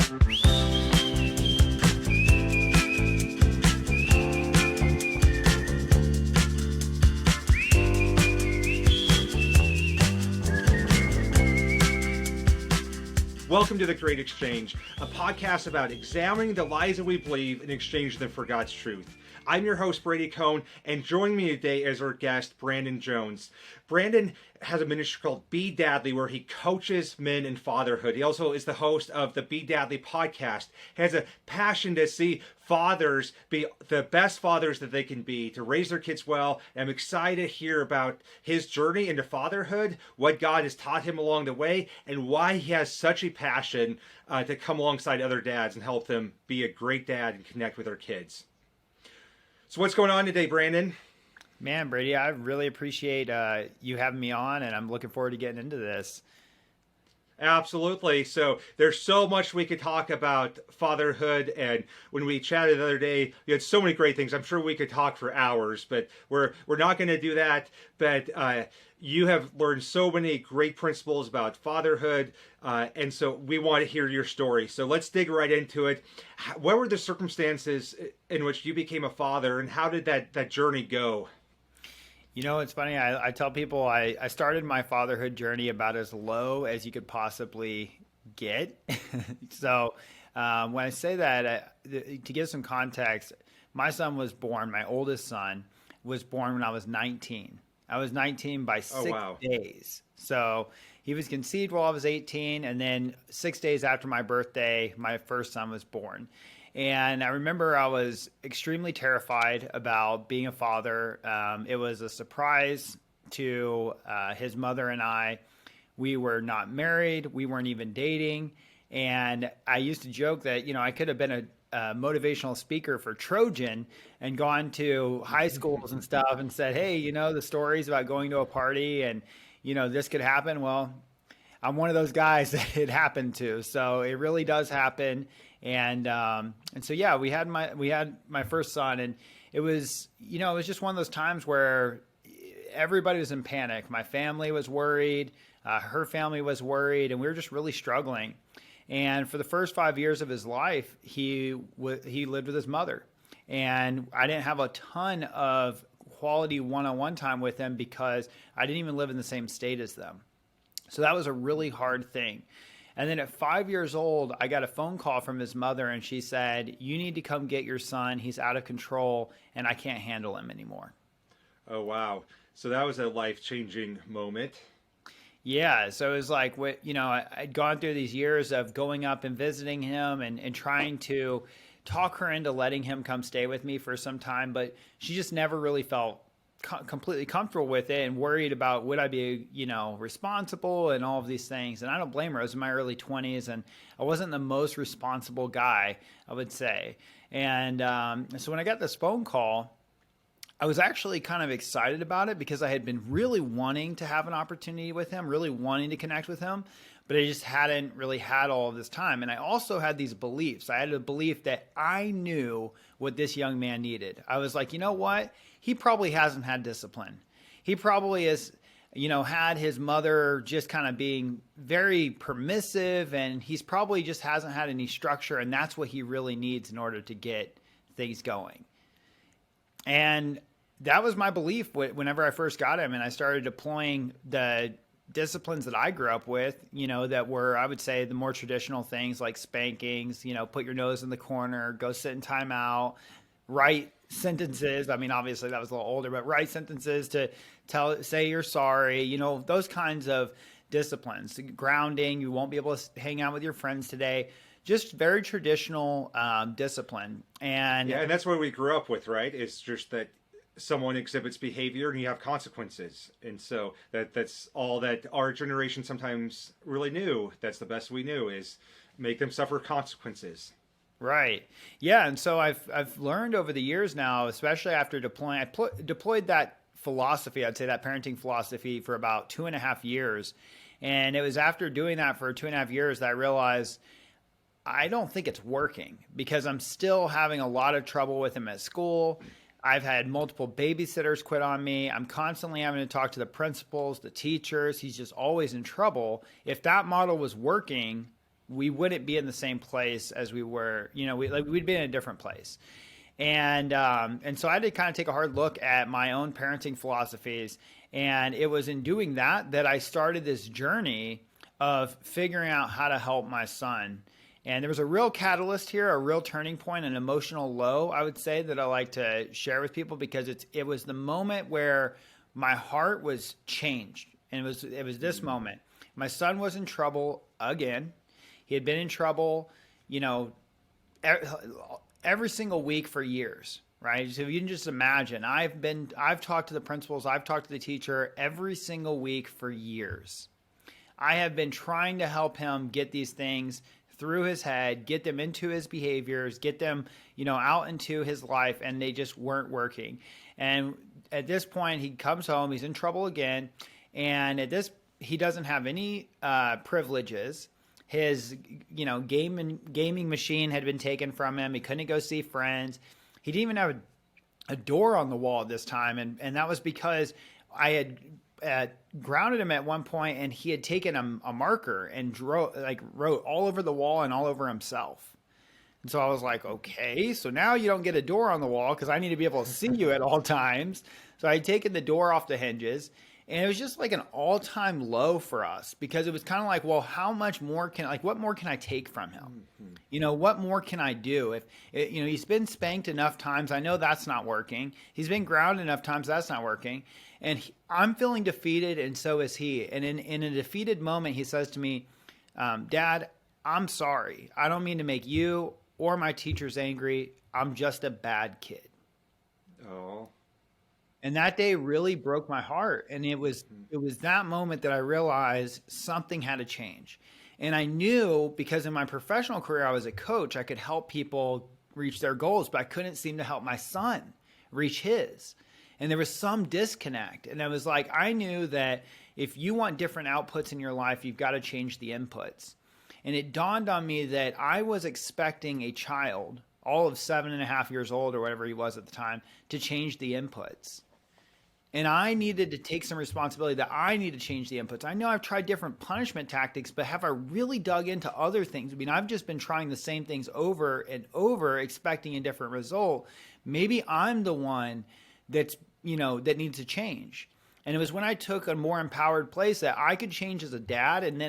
Welcome to The Great Exchange, a podcast about examining the lies that we believe and exchanging them for God's truth. I'm your host, Brady Cohn, and joining me today is our guest, Brandon Jones. Brandon has a ministry called Be Dadly, where he coaches men in fatherhood. He also is the host of the Be Dadly podcast. He has a passion to see fathers be the best fathers that they can be, to raise their kids well. And I'm excited to hear about his journey into fatherhood, what God has taught him along the way, and why he has such a passion to come alongside other dads and help them be a great dad and connect with their kids. So what's going on today, Brandon? Man, Brady, I really appreciate you having me on, and I'm looking forward to getting into this. Absolutely. So there's so much we could talk about fatherhood, and when we chatted the other day, you had so many great things. I'm sure we could talk for hours, but we're not going to do that. But you have learned so many great principles about fatherhood, and so we want to hear your story. So let's dig right into it. What were the circumstances in which you became a father, and how did that journey go? You know, it's funny. I tell people I started my fatherhood journey about as low as you could possibly get. So when I say that, to give some context, my son was born, my oldest son was born when I was 19. I was 19 by 6 days. So he was conceived while I was 18. And then 6 days after my birthday, my first son was born. And I remember I was extremely terrified about being a father. It was a surprise to his mother and I. We were not married. We weren't even dating. And I used to joke that, you know, I could have been a motivational speaker for Trojan and gone to high schools and stuff and said, hey, you know, the stories about going to a party and, you know, this could happen. Well, I'm one of those guys that it happened to. So it really does happen. And so, yeah, we had my first son, and it was, you know, it was just one of those times where everybody was in panic. My family was worried. Her family was worried, and we were just really struggling. And for the first 5 years of his life, he lived with his mother, and I didn't have a ton of quality one-on-one time with him because I didn't even live in the same state as them. So that was a really hard thing. And then at 5 years old, I got a phone call from his mother, and she said, you need to come get your son. He's out of control, and I can't handle him anymore. Oh, wow. So that was a life-changing moment. Yeah. So it was like, you know, I'd gone through these years of going up and visiting him and trying to talk her into letting him come stay with me for some time, but she just never really felt completely comfortable with it and worried about would I be, you know, responsible and all of these things. And I don't blame her. I was in my early 20s and I wasn't the most responsible guy, I would say. And so when I got this phone call, I was actually kind of excited about it because I had been really wanting to have an opportunity with him, really wanting to connect with him, but I just hadn't really had all of this time. And I also had these beliefs. I had a belief that I knew what this young man needed. I was like, you know what? He probably hasn't had discipline. He probably has, you know, had his mother just kind of being very permissive, and he's probably just hasn't had any structure, and that's what he really needs in order to get things going. And that was my belief whenever I first got him, and I started deploying the disciplines that I grew up with, you know, that were, I would say, the more traditional things like spankings, you know, put your nose in the corner, go sit in timeout, write sentences. I mean, obviously that was a little older, but write sentences to say you're sorry, you know, those kinds of disciplines. Grounding, you won't be able to hang out with your friends today. Just very traditional discipline. And yeah, and that's what we grew up with, right? It's just that someone exhibits behavior and you have consequences. And so that's all that our generation sometimes really knew. That's the best we knew, is make them suffer consequences. Right. Yeah. And so I've learned over the years now, especially after deploying, I deployed that philosophy, I'd say that parenting philosophy for about 2.5 years. And it was after doing that for 2.5 years that I realized I don't think it's working because I'm still having a lot of trouble with him at school. I've had multiple babysitters quit on me. I'm constantly having to talk to the principals, the teachers. He's just always in trouble. If that model was working, we wouldn't be in the same place as we were. We'd be in a different place. And so I had to kind of take a hard look at my own parenting philosophies. And it was in doing that that I started this journey of figuring out how to help my son. And there was a real catalyst here, a real turning point, an emotional low, I would say, that I like to share with people, because it was the moment where my heart was changed. And it was this moment. My son was in trouble again. He had been in trouble, every single week for years, right? So you can just imagine, I've talked to the principals, I've talked to the teacher every single week for years. I have been trying to help him get these things through his head, get them into his behaviors, get them, out into his life, and they just weren't working. And at this point, he comes home, he's in trouble again, and he doesn't have any privileges. His, gaming machine had been taken from him. He couldn't go see friends. He didn't even have a door on the wall this time. And that was because I had grounded him at one point, and he had taken a marker and wrote all over the wall and all over himself. And so I was like, okay, so now you don't get a door on the wall because I need to be able to see you at all times. So I had taken the door off the hinges. And it was just like an all-time low for us, because it was kind of like, well, how much more what more can I take from him? Mm-hmm. What more can I do? He's been spanked enough times. I know that's not working. He's been grounded enough times. That's not working. And I'm feeling defeated, and so is he. And in a defeated moment, he says to me, Dad, I'm sorry. I don't mean to make you or my teachers angry. I'm just a bad kid. Oh. And that day really broke my heart. And it was that moment that I realized something had to change. And I knew, because in my professional career, I was a coach, I could help people reach their goals, but I couldn't seem to help my son reach his. And there was some disconnect. And I was like, I knew that if you want different outputs in your life, you've got to change the inputs. And it dawned on me that I was expecting a child, all of 7.5 years old or whatever he was at the time, to change the inputs. And I needed to take some responsibility that I need to change the inputs. I know I've tried different punishment tactics, but have I really dug into other things? I mean, I've just been trying the same things over and over, expecting a different result. Maybe I'm the one that needs to change. And it was when I took a more empowered place that I could change as a dad, and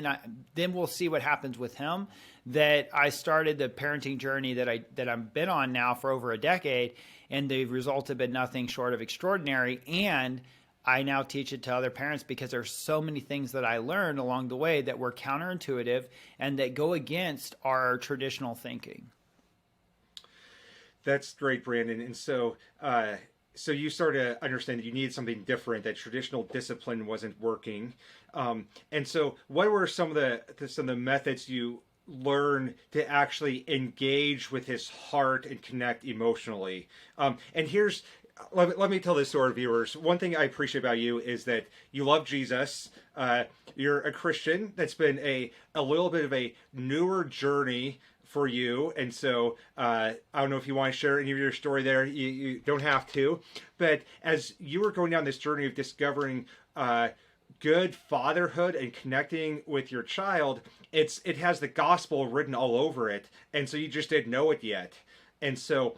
then we'll see what happens with him, that I started the parenting journey that I've been on now for over a decade. And the results have been nothing short of extraordinary. And I now teach it to other parents, because there's so many things that I learned along the way that were counterintuitive and that go against our traditional thinking. That's great, Brandon. And so you started to understand that you needed something different, that traditional discipline wasn't working. And so what were some of the methods you learn to actually engage with his heart and connect emotionally? And let me tell this to our viewers. One thing I appreciate about you is that you love Jesus. You're a Christian. That's been a little bit of a newer journey for you. And so I don't know if you want to share any of your story there. You don't have to. But as you were going down this journey of discovering good fatherhood and connecting with your child, it has the gospel written all over it, and so you just didn't know it yet. And so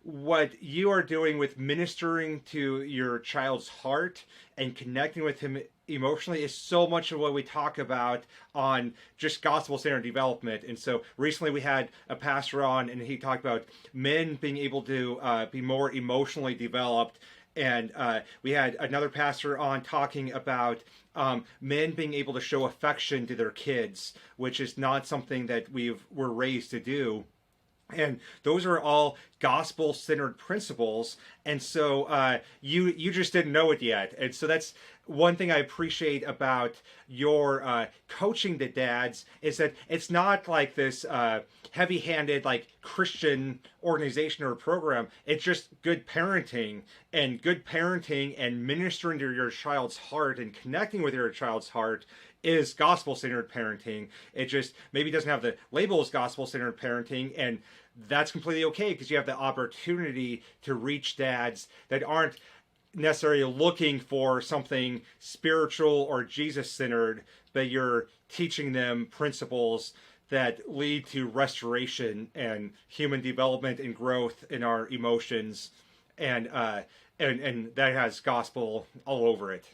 what you are doing with ministering to your child's heart and connecting with him emotionally is so much of what we talk about on just gospel-centered development. And so recently we had a pastor on, and he talked about men being able to be more emotionally developed. And we had another pastor on talking about men being able to show affection to their kids, which is not something that we're raised to do. And those are all gospel-centered principles. And so you just didn't know it yet. And so that's one thing I appreciate about your coaching the dads, is that it's not like this heavy-handed like Christian organization or program. It's just good parenting and ministering to your child's heart and connecting with your child's heart is gospel-centered parenting. It just maybe doesn't have the label as gospel-centered parenting, and that's completely okay, because you have the opportunity to reach dads that aren't necessarily looking for something spiritual or Jesus centered, but you're teaching them principles that lead to restoration and human development and growth in our emotions, and and that has gospel all over it.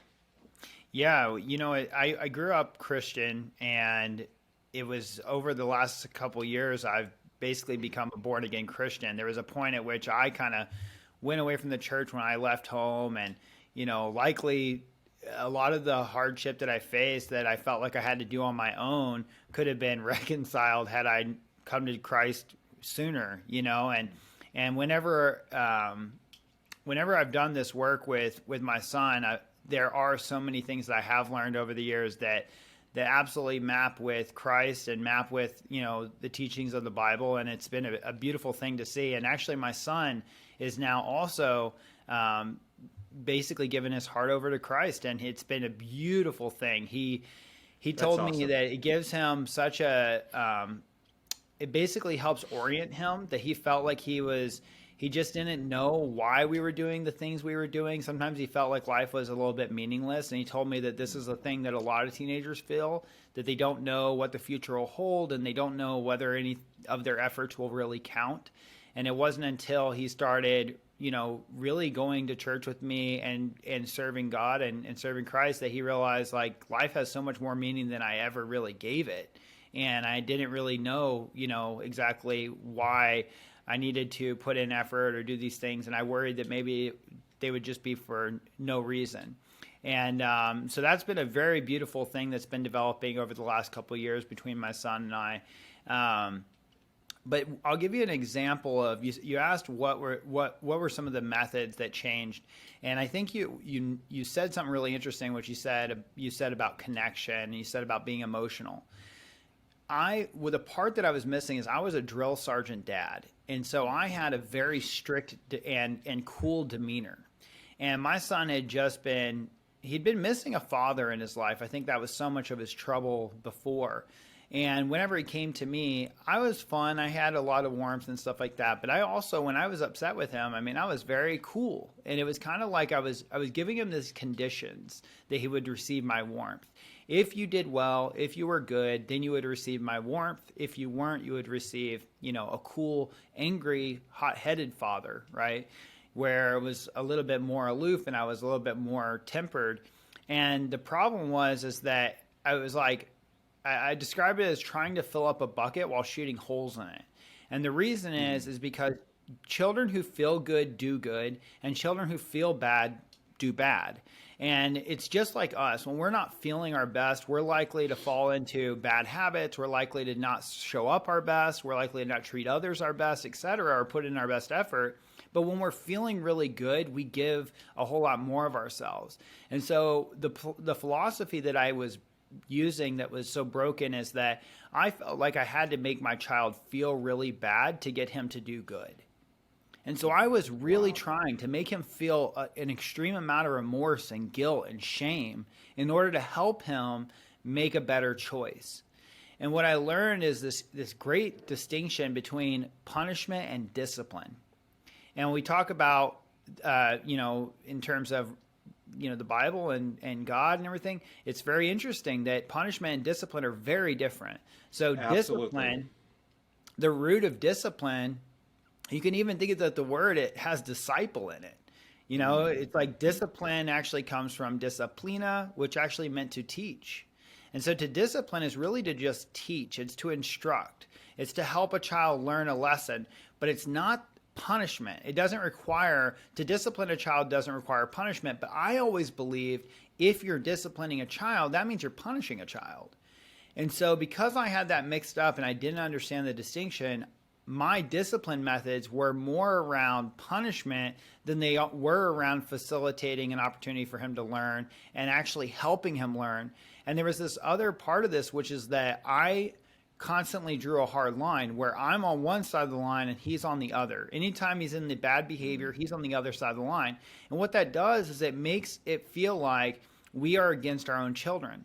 Yeah, I grew up Christian, and it was over the last couple years I've basically become a born again Christian. There was a point at which I kind of went away from the church when I left home, and likely a lot of the hardship that I faced that I felt like I had to do on my own could have been reconciled had I come to Christ sooner, and whenever I've done this work with my son, there are so many things that I have learned over the years that absolutely map with Christ and map with the teachings of the Bible, and it's been a beautiful thing to see. And actually, my son is now also basically given his heart over to Christ, and it's been a beautiful thing. He told me that it gives him such it basically helps orient him, that he felt like he just didn't know why we were doing the things we were doing. Sometimes he felt like life was a little bit meaningless. And he told me that this is a thing that a lot of teenagers feel, that they don't know what the future will hold, and they don't know whether any of their efforts will really count. And it wasn't until he started, really going to church with me and serving God and serving Christ that he realized like life has so much more meaning than I ever really gave it. And I didn't really know, exactly why I needed to put in effort or do these things, and I worried that maybe they would just be for no reason. And so that's been a very beautiful thing that's been developing over the last couple of years between my son and I. But I'll give you an example of you asked what were some of the methods that changed, and I think you said something really interesting, which you said about connection, and you said about being emotional. The part that I was missing is I was a drill sergeant dad. And so I had a very strict and cool demeanor. And my son he'd been missing a father in his life. I think that was so much of his trouble before. And whenever he came to me, I was fun. I had a lot of warmth and stuff like that. But I also, when I was upset with him, I was very cool. And it was kind of like I was giving him these conditions that he would receive my warmth. If you did well, if you were good, then you would receive my warmth. If you weren't, you would receive, a cool, angry, hot-headed father, right? Where it was a little bit more aloof and I was a little bit more tempered. And the problem is that I was like, I describe it as trying to fill up a bucket while shooting holes in it. And the reason is because children who feel good do good, and children who feel bad do bad. And it's just like us. When we're not feeling our best, we're likely to fall into bad habits. We're likely to not show up our best. We're likely to not treat others our best, etc., or put in our best effort. But when we're feeling really good, we give a whole lot more of ourselves. And so the philosophy that I was using that was so broken is that I felt like I had to make my child feel really bad to get him to do good. And so I was really trying to make him feel an extreme amount of remorse and guilt and shame in order to help him make a better choice. And what I learned is this great distinction between punishment and discipline. And when we talk about, in terms of, the Bible and God and everything, it's very interesting that punishment and discipline are very different. So Absolutely. Discipline, the root of discipline, you can even think that the word, it has disciple in it. It's like discipline actually comes from disciplina, which actually meant to teach. And so to discipline is really to just teach. It's to instruct. It's to help a child learn a lesson, but it's not punishment. It doesn't require, to discipline a child doesn't require punishment. But I always believed if you're disciplining a child, that means you're punishing a child. And so because I had that mixed up and I didn't understand the distinction, my discipline methods were more around punishment than they were around facilitating an opportunity for him to learn and actually helping him learn. And there was this other part of this, which is that I constantly drew a hard line where I'm on one side of the line and he's on the other. Anytime he's in the bad behavior, he's on the other side of the line. And what that does is it makes it feel like we are against our own children.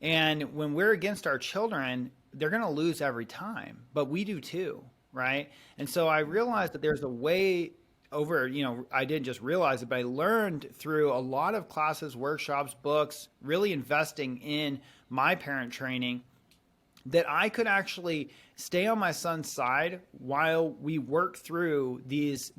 And when we're against our children, they're going to lose every time, but we do too, right? And so I realized that there's a way over, I didn't just realize it, but I learned through a lot of classes, workshops, books, really investing in my parent training, that I could actually stay on my son's side while we work through these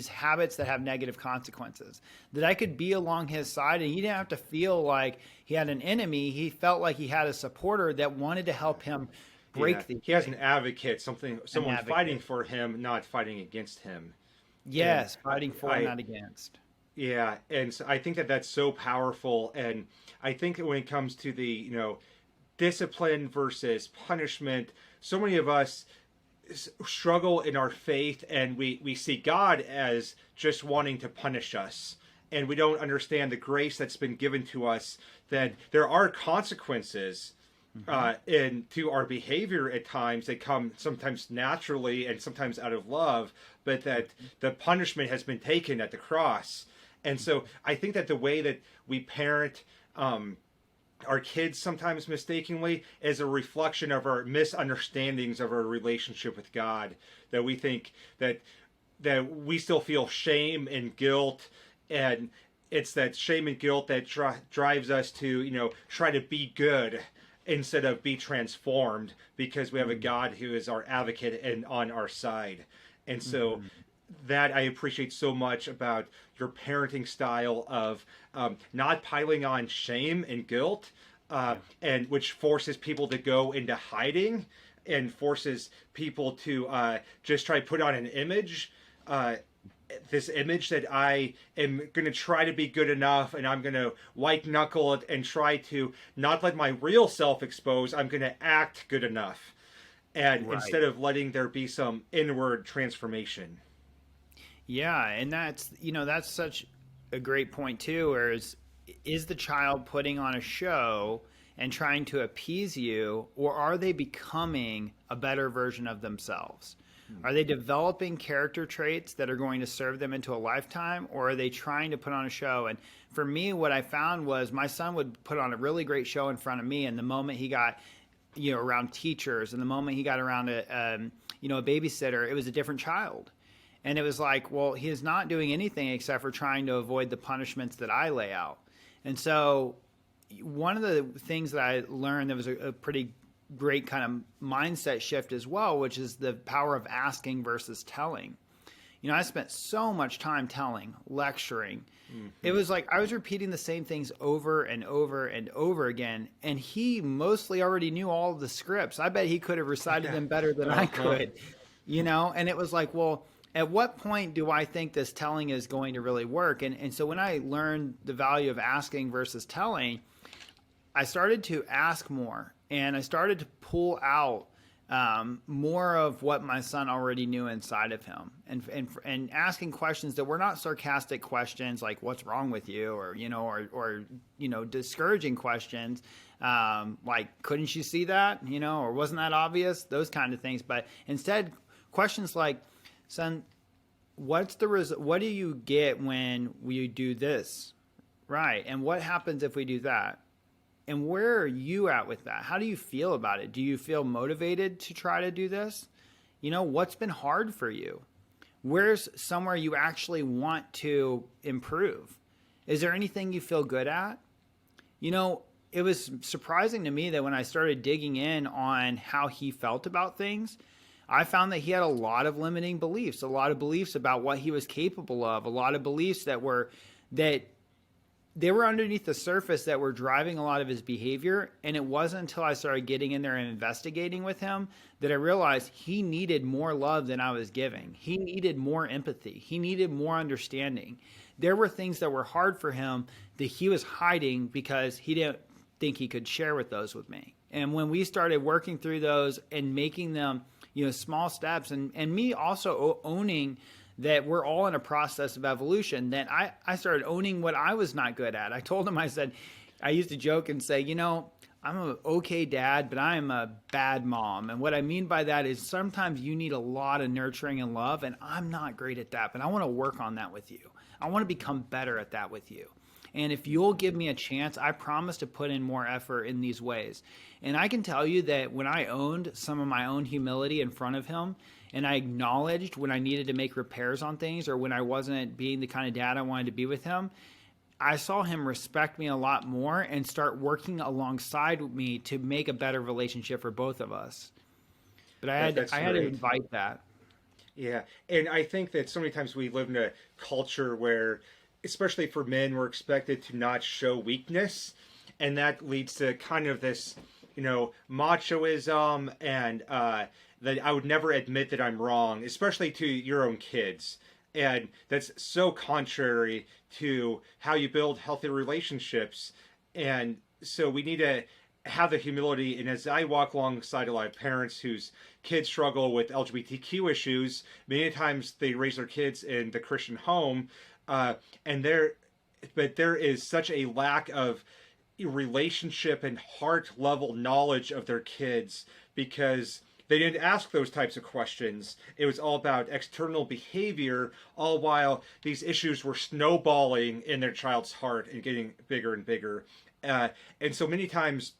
habits that have negative consequences. That I could be along his side, and he didn't have to feel like he had an enemy. He felt like he had a supporter that wanted to help him break He has an advocate, someone advocate. fighting for him, not fighting against him. Yes, fighting for, not against. Yeah, and so I think that that's so powerful, and I think that when it comes to the discipline versus punishment, so many of us struggle in our faith, and we see God as just wanting to punish us, and we don't understand the grace that's been given to us, that there are consequences to our behavior at times. They come sometimes naturally and sometimes out of love, but that the punishment has been taken at the cross. And so I think that the way that we parent our kids sometimes mistakenly is a reflection of our misunderstandings of our relationship with God. That we think that we still feel shame and guilt, and it's that shame and guilt that drives us to try to be good instead of be transformed, because we have a God who is our advocate and on our side. And so that I appreciate so much about your parenting style of not piling on shame and guilt, and which forces people to go into hiding and forces people to just try to put on an image, this image that I am going to try to be good enough, and I'm going to white knuckle it and try to not let my real self expose. I'm going to act good enough, and instead of letting there be some inward transformation. Yeah, and that's such a great point too. Whereas, is the child putting on a show and trying to appease you, or are they becoming a better version of themselves? Are they developing character traits that are going to serve them into a lifetime, or are they trying to put on a show? And for me, what I found was my son would put on a really great show in front of me, and the moment he got around teachers, and the moment he got around a babysitter, it was a different child. And it was like, well, he is not doing anything except for trying to avoid the punishments that I lay out. And so one of the things that I learned that was a pretty great kind of mindset shift as well, which is the power of asking versus telling. I spent so much time telling, lecturing. It was like I was repeating the same things over and over and over again, and he mostly already knew all of the scripts. I bet he could have recited them better than I could, and it was like, well, at what point do I think this telling is going to really work? And so when I learned the value of asking versus telling, I started to ask more, and I started to pull out more of what my son already knew inside of him, and asking questions that were not sarcastic questions like "What's wrong with you?" or discouraging questions like "Couldn't you see that?" or "Wasn't that obvious?" Those kind of things, but instead questions like, "Son, what's the result? What do you get when we do this? Right, and what happens if we do that? And where are you at with that? How do you feel about it? Do you feel motivated to try to do this? What's been hard for you? Where's somewhere you actually want to improve? Is there anything you feel good at?" It was surprising to me that when I started digging in on how he felt about things, I found that he had a lot of limiting beliefs, a lot of beliefs about what he was capable of, a lot of beliefs that they were underneath the surface that were driving a lot of his behavior. And it wasn't until I started getting in there and investigating with him that I realized he needed more love than I was giving. He needed more empathy. He needed more understanding. There were things that were hard for him that he was hiding because he didn't think he could share those with me. And when we started working through those and making them, small steps, and me also owning that we're all in a process of evolution, then I started owning what I was not good at. I told him, I used to joke and say, I'm an okay dad, but I am a bad mom. And what I mean by that is sometimes you need a lot of nurturing and love, and I'm not great at that, but I want to work on that with you. I want to become better at that with you. And if you'll give me a chance, I promise to put in more effort in these ways. And I can tell you that when I owned some of my own humility in front of him, and I acknowledged when I needed to make repairs on things or when I wasn't being the kind of dad I wanted to be with him, I saw him respect me a lot more and start working alongside me to make a better relationship for both of us. But I had to invite that. Yeah, and I think that so many times we live in a culture where, especially for men, we're expected to not show weakness, and that leads to kind of this, machoism and that I would never admit that I'm wrong, especially to your own kids. And that's so contrary to how you build healthy relationships. And so we need to have the humility. And as I walk alongside a lot of parents whose kids struggle with LGBTQ issues, many times they raise their kids in the Christian home, and there is such a lack of relationship and heart level knowledge of their kids because they didn't ask those types of questions. It was all about external behavior, all while these issues were snowballing in their child's heart and getting bigger and bigger. And so many times,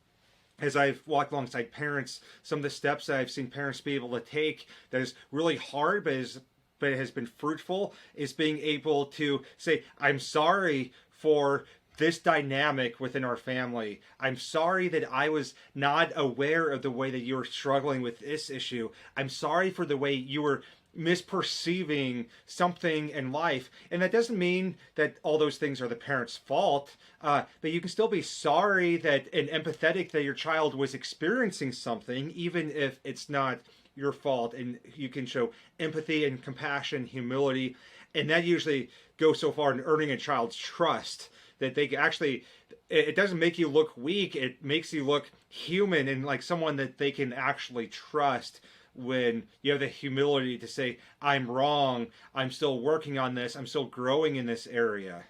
as I've walked alongside parents, some of the steps that I've seen parents be able to take that is really hard, but it has been fruitful, is being able to say, I'm sorry for this dynamic within our family. I'm sorry that I was not aware of the way that you were struggling with this issue. I'm sorry for the way you were misperceiving something in life. And that doesn't mean that all those things are the parent's fault, but you can still be sorry that and empathetic that your child was experiencing something, even if it's not your fault. And you can show empathy and compassion, humility. And that usually goes so far in earning a child's trust that they actually, it doesn't make you look weak. It makes you look human and like someone that they can actually trust when you have the humility to say, I'm wrong. I'm still working on this. I'm still growing in this area.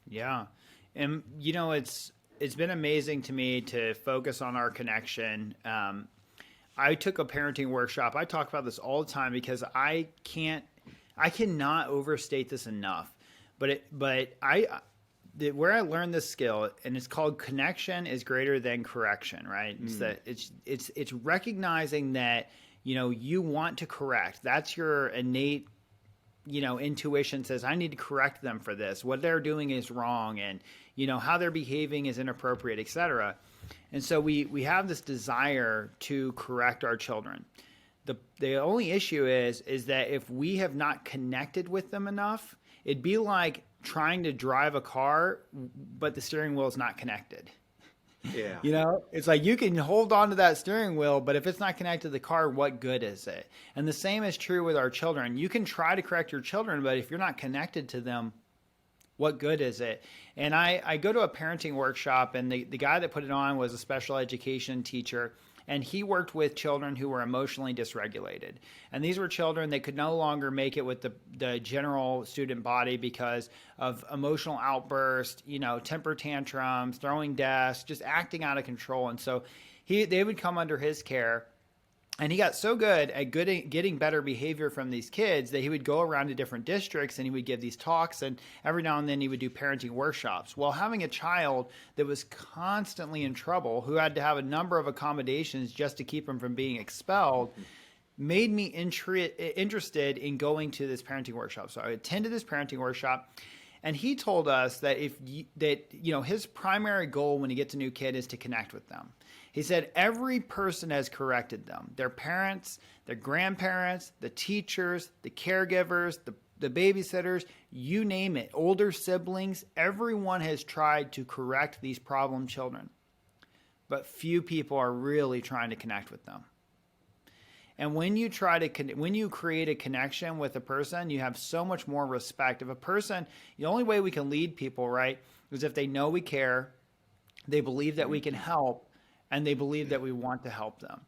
Yeah. And, it's been amazing to me to focus on our connection. I took a parenting workshop. I talk about this all the time because I cannot overstate this enough. Where I learned this skill, and it's called connection is greater than correction, right? It's that it's recognizing that, you want to correct. That's your innate, intuition says, I need to correct them for this. What they're doing is wrong. And, how they're behaving is inappropriate, etc. And so we have this desire to correct our children. The only issue is that if we have not connected with them enough, it'd be like trying to drive a car, but the steering wheel is not connected. Yeah. It's like you can hold on to that steering wheel, but if it's not connected to the car, what good is it? And the same is true with our children. You can try to correct your children, but if you're not connected to them, what good is it? And I go to a parenting workshop, and the guy that put it on was a special education teacher. And he worked with children who were emotionally dysregulated. And these were children that could no longer make it with the general student body because of emotional outbursts, temper tantrums, throwing desks, just acting out of control. And so they would come under his care. And he got so good at getting better behavior from these kids that he would go around to different districts and he would give these talks, and every now and then he would do parenting workshops. Well, having a child that was constantly in trouble, who had to have a number of accommodations just to keep him from being expelled, made me interested in going to this parenting workshop. So I attended this parenting workshop, and he told us that his primary goal when he gets a new kid is to connect with them. He said every person has corrected them. Their parents, their grandparents, the teachers, the caregivers, the babysitters, you name it, older siblings, everyone has tried to correct these problem children. But few people are really trying to connect with them. And when you create a connection with a person, you have so much more respect. If a person, the only way we can lead people, right, is if they know we care, they believe that we can help, and they believe that we want to help them.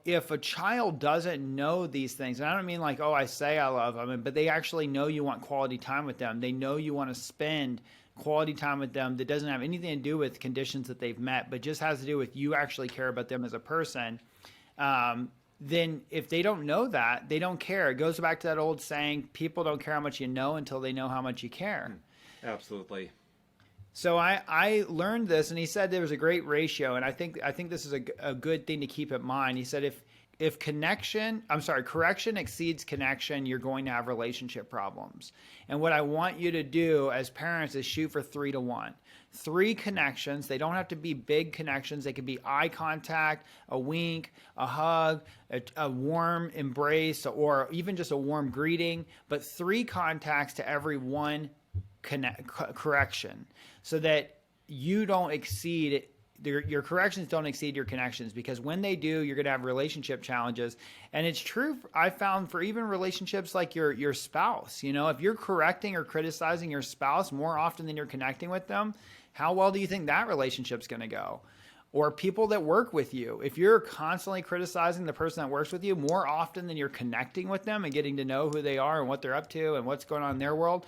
If a child doesn't know these things, and I don't mean like, I say I love them, but they actually know you want quality time with them. They know you want to spend quality time with them that doesn't have anything to do with conditions that they've met, but just has to do with you actually care about them as a person. Then if they don't know that, they don't care. It goes back to that old saying, people don't care how much you know until they know how much you care. Absolutely. So I learned this, and he said there was a great ratio, and I think this is a good thing to keep in mind. He said if correction exceeds connection, you're going to have relationship problems. And what I want you to do as parents is shoot for 3-to-1. 3 connections. They don't have to be big connections. They could be eye contact, a wink, a hug, a warm embrace, or even just a warm greeting. But 3 contacts to every one correction, so that you don't exceed your corrections don't exceed your connections, because when they do, you're going to have relationship challenges. And it's true, I found, for even relationships like your spouse. If you're correcting or criticizing your spouse more often than you're connecting with them, how well do you think that relationship's going to go? Or people that work with you, if you're constantly criticizing the person that works with you more often than you're connecting with them and getting to know who they are and what they're up to and what's going on in their world,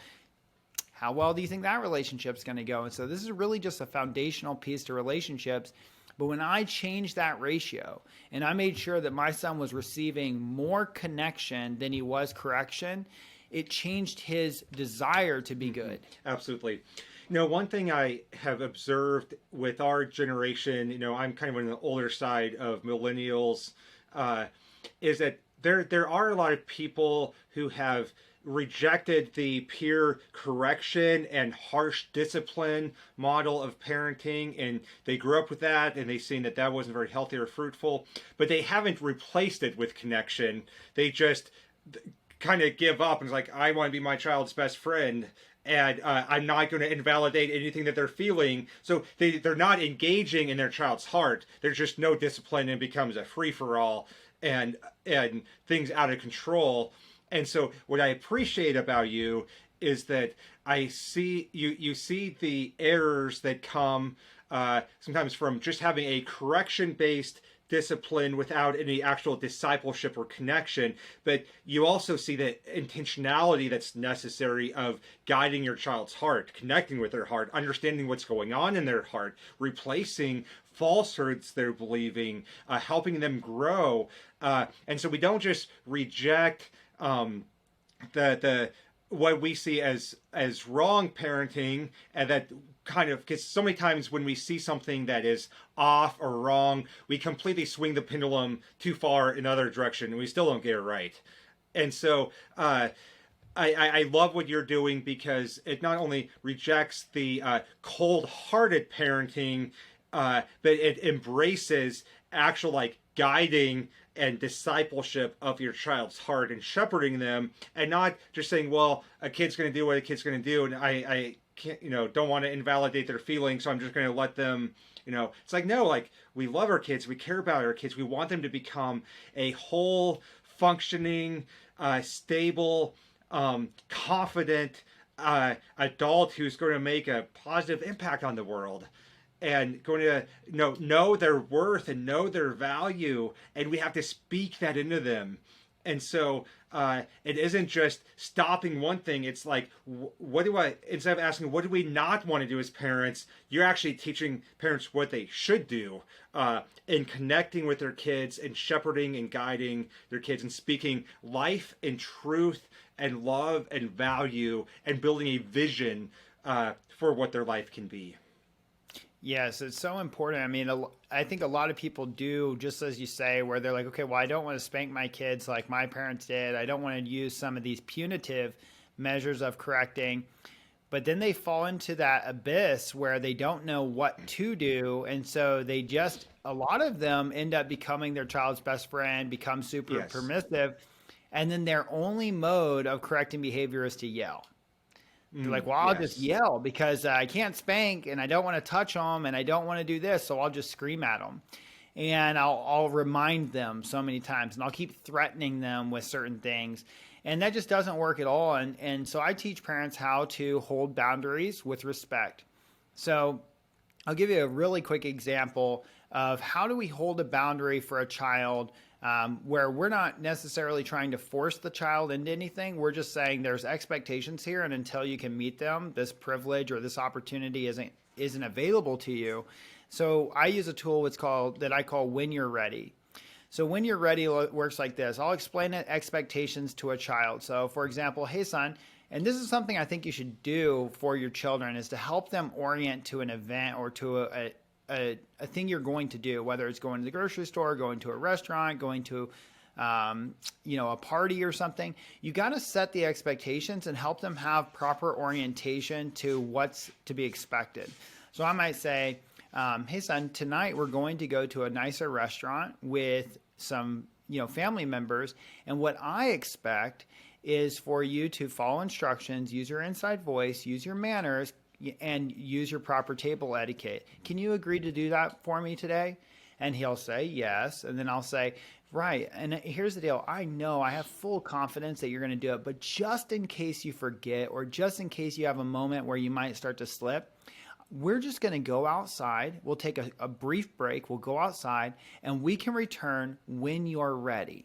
how well do you think that relationship's going to go? And so this is really just a foundational piece to relationships. But when I changed that ratio and I made sure that my son was receiving more connection than he was correction, it changed his desire to be good. Absolutely. One thing I have observed with our generation, I'm kind of on the older side of millennials, is that there are a lot of people who have rejected the peer correction and harsh discipline model of parenting, and they grew up with that, and they've seen that wasn't very healthy or fruitful, but they haven't replaced it with connection. They just kind of give up and it's like, I want to be my child's best friend, and I'm not going to invalidate anything that they're feeling. So they're not engaging in their child's heart. There's just no discipline, and it becomes a free-for-all and things out of control. And so what I appreciate about you is that I see you see the errors that come sometimes from just having a correction-based discipline without any actual discipleship or connection, but you also see the intentionality that's necessary of guiding your child's heart, connecting with their heart, understanding what's going on in their heart, replacing falsehoods they're believing, helping them grow. And so we don't just reject the what we see as wrong parenting, and that kind of, because so many times when we see something that is off or wrong, we completely swing the pendulum too far in another direction, and we still don't get it right. And so I love what you're doing, because it not only rejects the cold-hearted parenting, but it embraces actual guiding and discipleship of your child's heart and shepherding them, and not just saying, well, a kid's going to do what a kid's going to do, and I can't, don't want to invalidate their feelings, so I'm just going to let them, it's like, no, we love our kids, we care about our kids, we want them to become a whole, functioning, stable, confident adult who's going to make a positive impact on the world, and going to know their worth and know their value, and we have to speak that into them. And so it isn't just stopping one thing. It's like, instead of asking, what do we not want to do as parents, you're actually teaching parents what they should do in connecting with their kids and shepherding and guiding their kids and speaking life and truth and love and value and building a vision for what their life can be. Yes, it's so important. I mean, I think a lot of people do, just as you say, where they're like, okay, well, I don't want to spank my kids like my parents did. I don't want to use some of these punitive measures of correcting. But then they fall into that abyss where they don't know what to do. And so a lot of them end up becoming their child's best friend, become super permissive. And then their only mode of correcting behavior is to yell. They're like, well, I'll just yell because I can't spank and I don't want to touch them and I don't want to do this. So I'll just scream at them, and I'll remind them so many times, and I'll keep threatening them with certain things. And that just doesn't work at all. And so I teach parents how to hold boundaries with respect. So I'll give you a really quick example of how do we hold a boundary for a child where we're not necessarily trying to force the child into anything. We're just saying there's expectations here, and until you can meet them, this privilege or this opportunity isn't available to you. So I use a tool that I call When You're Ready. So When You're Ready works like this. I'll explain expectations to a child. So for example, hey son, And this is something I think you should do for your children, is to help them orient to an event or to a thing you're going to do, whether it's going to the grocery store, going to a restaurant, going to a party or something. You got to set the expectations and help them have proper orientation to what's to be expected. So I might say, hey son, tonight we're going to go to a nicer restaurant with some, family members. And what I expect is for you to follow instructions, use your inside voice, use your manners, and use your proper table etiquette. Can you agree to do that for me today? And he'll say yes. And then I'll say, right. And here's the deal. I know I have full confidence that you're going to do it, but just in case you forget, or just in case you have a moment where you might start to slip, we're just going to go outside. We'll take a brief break. We'll go outside and we can return when you're ready.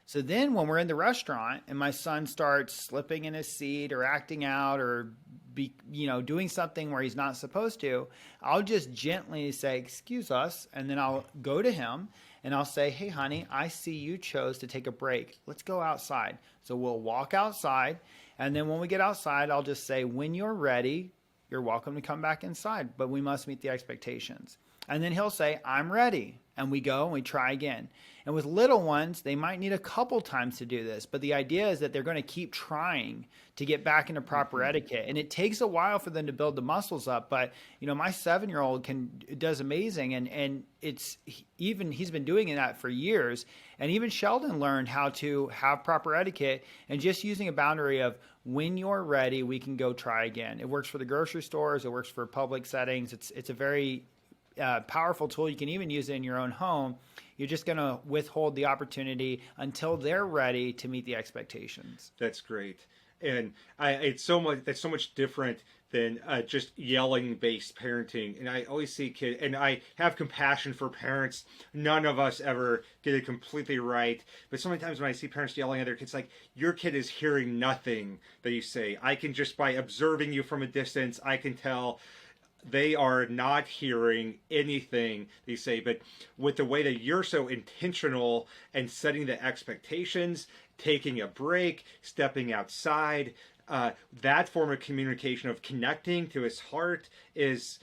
So then when we're in the restaurant and my son starts slipping in his seat or acting out or doing something where he's not supposed to, I'll just gently say, excuse us. And then I'll go to him and I'll say, hey, honey, I see you chose to take a break. Let's go outside. So we'll walk outside. And then when we get outside, I'll just say, when you're ready, you're welcome to come back inside, but we must meet the expectations. And then he'll say, I'm ready. And we go and we try again. And with little ones, they might need a couple times to do this. But the idea is that they're going to keep trying to get back into proper etiquette. And it takes a while for them to build the muscles up. But, my 7-year-old does amazing. And he's been doing that for years. And even Sheldon learned how to have proper etiquette and just using a boundary of, when you're ready, we can go try again. It works for the grocery stores. It works for public settings. It's a very powerful tool. You can even use it in your own home. You're just going to withhold the opportunity until they're ready to meet the expectations. That's great. And that's so much different than just yelling based parenting. And I always see kids, and I have compassion for parents. None of us ever get it completely right. But so many times when I see parents yelling at their kids, like, your kid is hearing nothing that you say. I can just, by observing you from a distance, I can tell they are not hearing anything they say. But with the way that you're so intentional and setting the expectations, taking a break, stepping outside, that form of communication of connecting to his heart is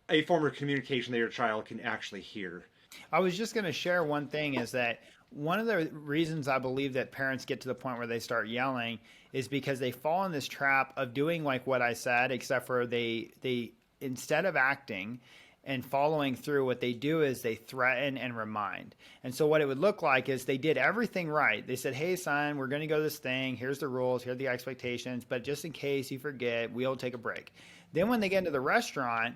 a form of communication that your child can actually hear. I was just going to share one thing, is that one of the reasons I believe that parents get to the point where they start yelling is because they fall in this trap of doing like what I said, except for they instead of acting and following through, what they do is they threaten and remind. And so what it would look like is they did everything right. They said, hey, son, we're going to go this thing. Here's the rules. Here are the expectations. But just in case you forget, we'll take a break. Then when they get into the restaurant,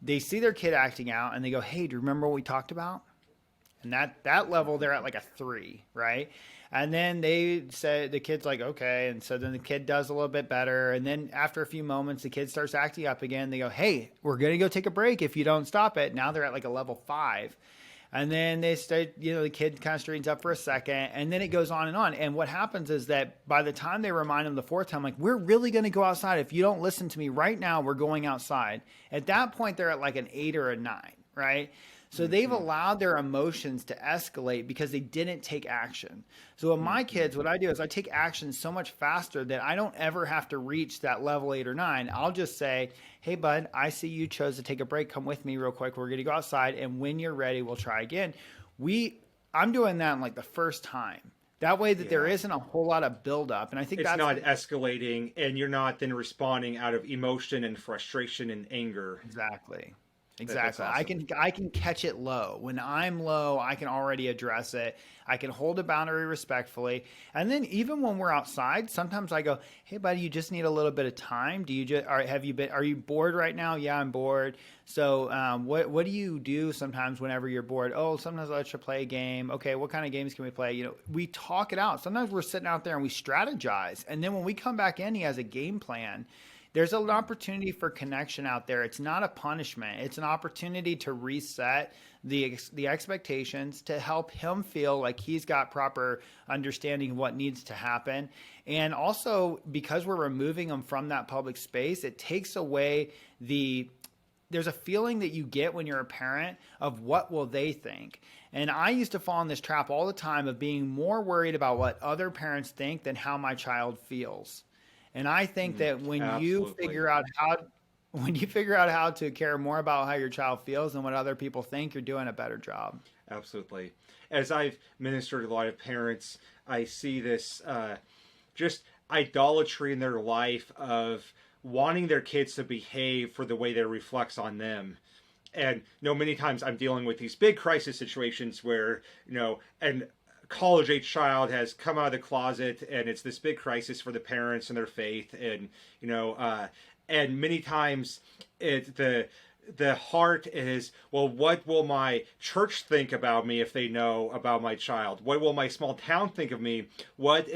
they see their kid acting out and they go, hey, do you remember what we talked about? And that level, they're at like a 3, right? And then they say, the kid's like, okay. And so then the kid does a little bit better. And then after a few moments, the kid starts acting up again. They go, hey, we're going to go take a break if you don't stop it. Now they're at like a level 5. And then they start, the kid kind of straightens up for a second. And then it goes on and on. And what happens is that by the time they remind them the 4th time, like, we're really going to go outside. If you don't listen to me right now, we're going outside. At that point, they're at like an 8 or a 9, right? So they've allowed their emotions to escalate because they didn't take action. So with my kids, what I do is I take action so much faster that I don't ever have to reach that level 8 or 9. I'll just say, hey, bud, I see you chose to take a break. Come with me real quick. We're going to go outside. And when you're ready, we'll try again. I'm doing that in like the first time. That way that there isn't a whole lot of buildup. And I think it's not escalating and you're not then responding out of emotion and frustration and anger. Exactly. Awesome. I can catch it low. When I'm low, I can already address it. I can hold a boundary respectfully. And then even when we're outside, sometimes I go, hey buddy, you just need a little bit of time. Are you bored right now? Yeah, I'm bored. So what do you do sometimes whenever you're bored? Oh, sometimes I let you play a game. Okay, what kind of games can we play? We talk it out. Sometimes we're sitting out there and we strategize. And then when we come back in, he has a game plan. There's an opportunity for connection out there. It's not a punishment. It's an opportunity to reset the expectations, to help him feel like he's got proper understanding of what needs to happen. And also, because we're removing him from that public space, it takes away there's a feeling that you get when you're a parent of what will they think. And I used to fall in this trap all the time of being more worried about what other parents think than how my child feels. And I think that Absolutely. when you figure out how to care more about how your child feels and what other people think, you're doing a better job. Absolutely. As I've ministered to a lot of parents, I see this just idolatry in their life of wanting their kids to behave for the way that reflects on them. And many times I'm dealing with these big crisis situations where an college age child has come out of the closet, and it's this big crisis for the parents and their faith, and and many times the heart is, well, what will my church think about me if they know about my child? What will my small town think of me? What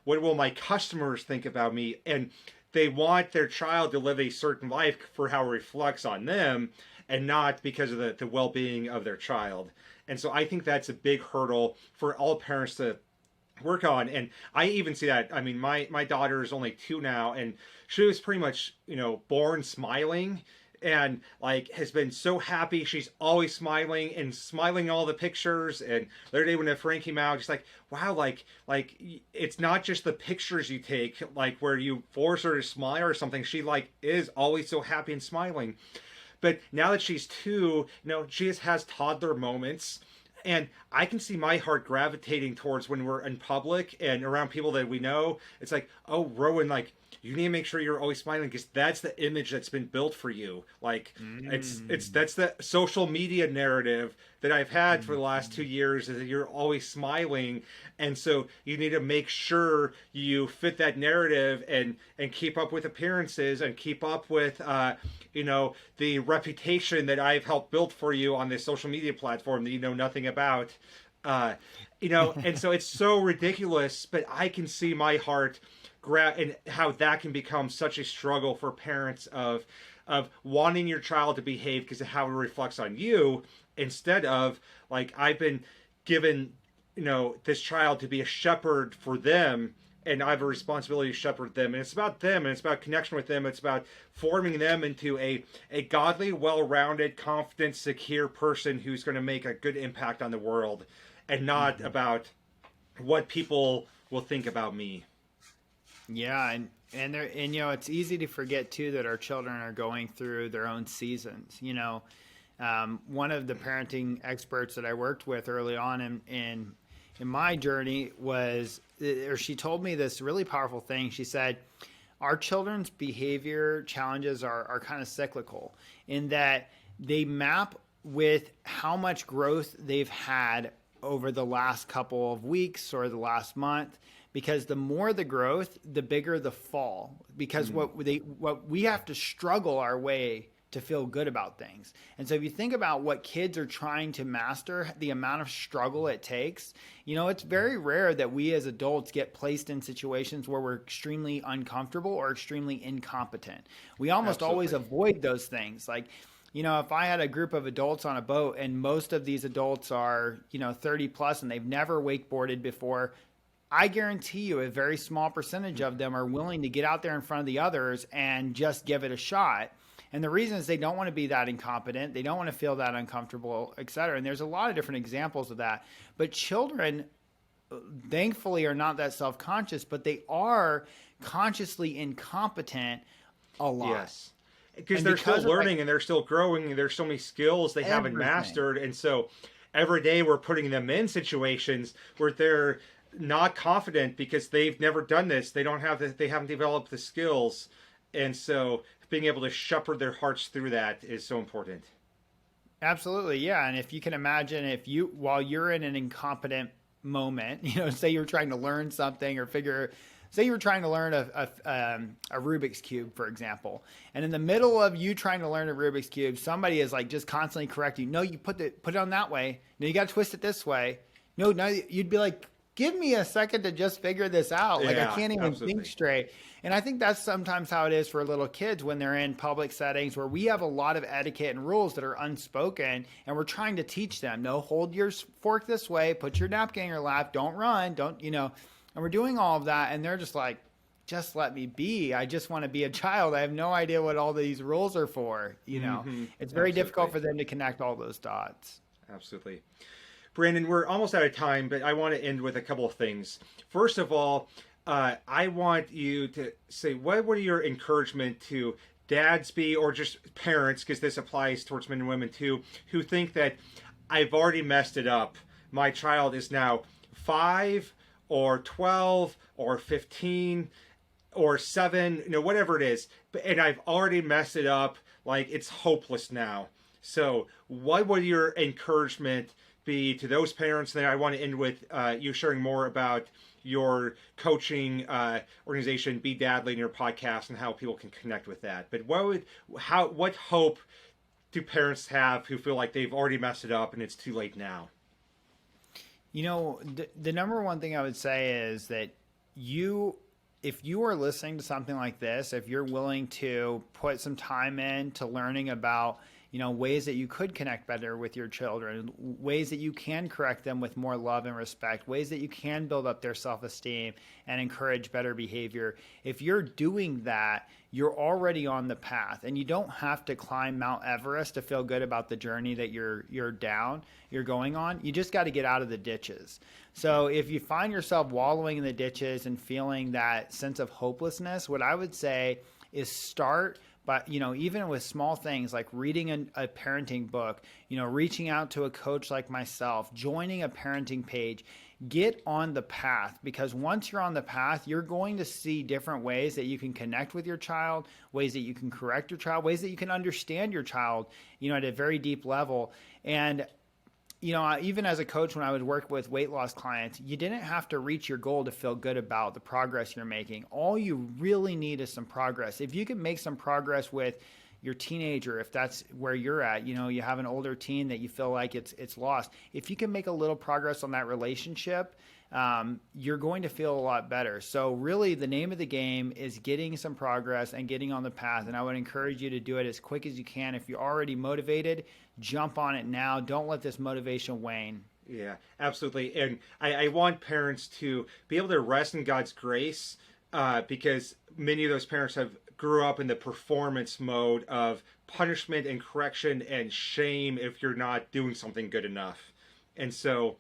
will my customers think about me? And they want their child to live a certain life for how it reflects on them, and not because of the well-being of their child. And so I think that's a big hurdle for all parents to work on. And I even see that. I mean, my daughter is only 2 now, and she was pretty much born smiling, and like has been so happy. She's always smiling and smiling in all the pictures. And the other day when the Frank came out, she's like, wow, like it's not just the pictures you take, like where you force her to smile or something. She like is always so happy and smiling. But now that she's 2, she just has toddler moments. And I can see my heart gravitating towards when we're in public and around people that we know. It's like, oh, Rowan, like, you need to make sure you're always smiling, because that's the image that's been built for you. Like, that's the social media narrative that I've had for the last 2 years, is that you're always smiling. And so you need to make sure you fit that narrative, and keep up with appearances, and keep up with the reputation that I've helped build for you on this social media platform that you know nothing about. uh and so it's so ridiculous, but I can see my heart and how that can become such a struggle for parents of wanting your child to behave because of how it reflects on you, instead of, like, I've been given this child to be a shepherd for them, and I have a responsibility to shepherd them. And it's about them, and it's about connection with them. It's about forming them into a godly, well-rounded, confident, secure person who's going to make a good impact on the world, and not about what people will think about me. Yeah, and it's easy to forget too that our children are going through their own seasons. One of the parenting experts that I worked with early on in my journey she told me this really powerful thing. She said, our children's behavior challenges are kind of cyclical, in that they map with how much growth they've had over the last couple of weeks or the last month, because the more the growth, the bigger the fall, because what we have to struggle our way to feel good about things. And so if you think about what kids are trying to master, the amount of struggle it takes, it's very rare that we as adults get placed in situations where we're extremely uncomfortable or extremely incompetent. We almost always avoid those things. Like, if I had a group of adults on a boat, and most of these adults are, 30 plus, and they've never wakeboarded before, I guarantee you a very small percentage of them are willing to get out there in front of the others and just give it a shot. And the reason is they don't want to be that incompetent. They don't want to feel that uncomfortable, et cetera. And there's a lot of different examples of that. But children, thankfully, are not that self-conscious, but they are consciously incompetent a lot. Yes. Because they're still learning, and they're still growing, and there's so many skills they haven't mastered. And so every day we're putting them in situations where they're not confident because they've never done this. They haven't developed the skills. And so being able to shepherd their hearts through that is so important. Absolutely. Yeah. And if you can imagine, while you're in an incompetent moment, say you're trying to learn something say you were trying to learn a Rubik's Cube, for example, and in the middle of you trying to learn a Rubik's Cube, somebody is like just constantly correcting you. No, you put it on that way. No, you got to twist it this way. No, you'd be like, give me a second to just figure this out. Like, I can't even think straight. And I think that's sometimes how it is for little kids when they're in public settings where we have a lot of etiquette and rules that are unspoken, and we're trying to teach them, no, hold your fork this way, put your napkin in your lap, don't run, and we're doing all of that. And they're just like, just let me be. I just want to be a child. I have no idea what all these rules are for. It's very difficult for them to connect all those dots. Absolutely. Brandon, we're almost out of time, but I want to end with a couple of things. First of all, I want you to say what would your encouragement to dads be, or just parents, because this applies towards men and women too, who think that I've already messed it up. My child is now 5 or 12 or 15 or 7, whatever it is, and I've already messed it up. Like, it's hopeless now. So, what would your encouragement be to those parents? And then I want to end with you sharing more about your coaching organization, Be Dadly, and your podcast, and how people can connect with that. But what hope do parents have who feel like they've already messed it up and it's too late now? The number one thing I would say is that if you are listening to something like this, if you're willing to put some time into learning about, ways that you could connect better with your children, ways that you can correct them with more love and respect, ways that you can build up their self-esteem and encourage better behavior. If you're doing that, you're already on the path, and you don't have to climb Mount Everest to feel good about the journey that you're going on. You just got to get out of the ditches. So if you find yourself wallowing in the ditches and feeling that sense of hopelessness, what I would say is start. But, even with small things like reading a parenting book, reaching out to a coach like myself, joining a parenting page, get on the path, because once you're on the path, you're going to see different ways that you can connect with your child, ways that you can correct your child, ways that you can understand your child, at a very deep level. And even as a coach, when I would work with weight loss clients, you didn't have to reach your goal to feel good about the progress you're making. All you really need is some progress. If you can make some progress with your teenager, if that's where you're at, you have an older teen that you feel like it's lost. If you can make a little progress on that relationship, you're going to feel a lot better. So really the name of the game is getting some progress and getting on the path. And I would encourage you to do it as quick as you can. If you're already motivated, jump on it now. Don't let this motivation wane. Yeah, absolutely. And I want parents to be able to rest in God's grace, because many of those parents grew up in the performance mode of punishment and correction and shame if you're not doing something good enough. And so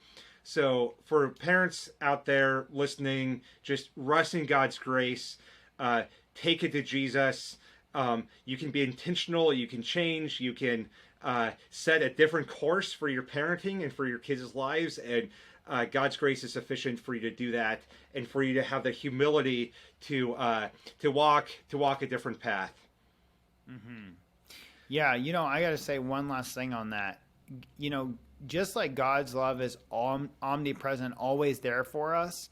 for parents out there listening, just rest in God's grace, take it to Jesus. You can be intentional, you can change, you can set a different course for your parenting and for your kids' lives, and God's grace is sufficient for you to do that, and for you to have the humility to walk a different path. Mm-hmm. Yeah, I got to say one last thing on that. Just like God's love is omnipresent, always there for us,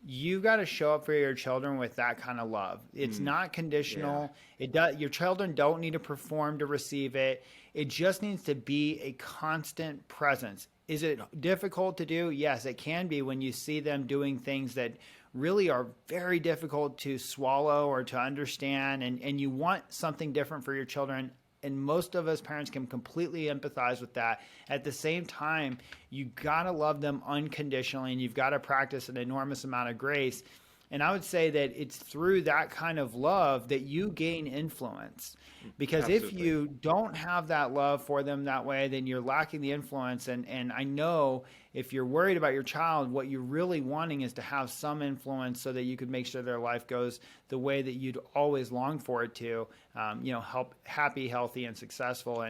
you got to show up for your children with that kind of love. It's not conditional. Yeah. Your children don't need to perform to receive it. It just needs to be a constant presence. Is it difficult to do? Yes, it can be when you see them doing things that really are very difficult to swallow or to understand, and you want something different for your children. And most of us parents can completely empathize with that. At the same time, you got to love them unconditionally, and you've got to practice an enormous amount of grace. And I would say that it's through that kind of love that you gain influence. Because Absolutely. If you don't have that love for them that way, then you're lacking the influence. And I know if you're worried about your child, what you're really wanting is to have some influence so that you could make sure their life goes the way that you'd always long for it to, help happy, healthy, and successful.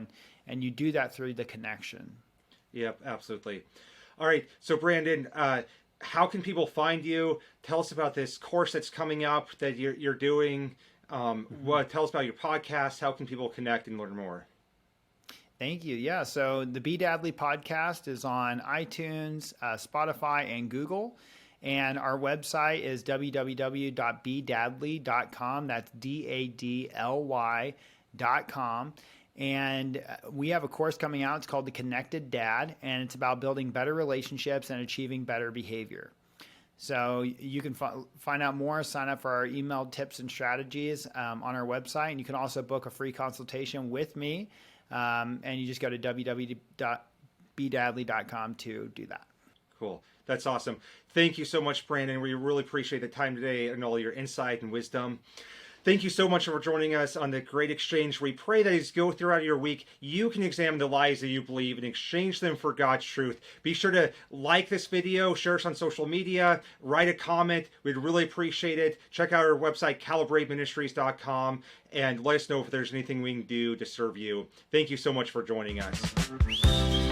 And you do that through the connection. Yep, absolutely. All right. So Brandon, how can people find you? Tell us about this course that's coming up that you're doing. Tell us about your podcast. How can people connect and learn more? Thank you. Yeah. So the Be Dadly podcast is on iTunes, Spotify, and Google. And our website is www.bedadly.com. That's DADLY.com. And we have a course coming out. It's called The Connected Dad, and it's about building better relationships and achieving better behavior. So you can find out more, sign up for our email tips and strategies on our website. And you can also book a free consultation with me. And you just go to www.bedadly.com to do that. Cool. That's awesome. Thank you so much, Brandon. We really appreciate the time today and all your insight and wisdom. Thank you so much for joining us on The Great Exchange. We pray that as you go throughout your week, you can examine the lies that you believe and exchange them for God's truth. Be sure to like this video, share us on social media, write a comment. We'd really appreciate it. Check out our website, calibrateministries.com, and let us know if there's anything we can do to serve you. Thank you so much for joining us.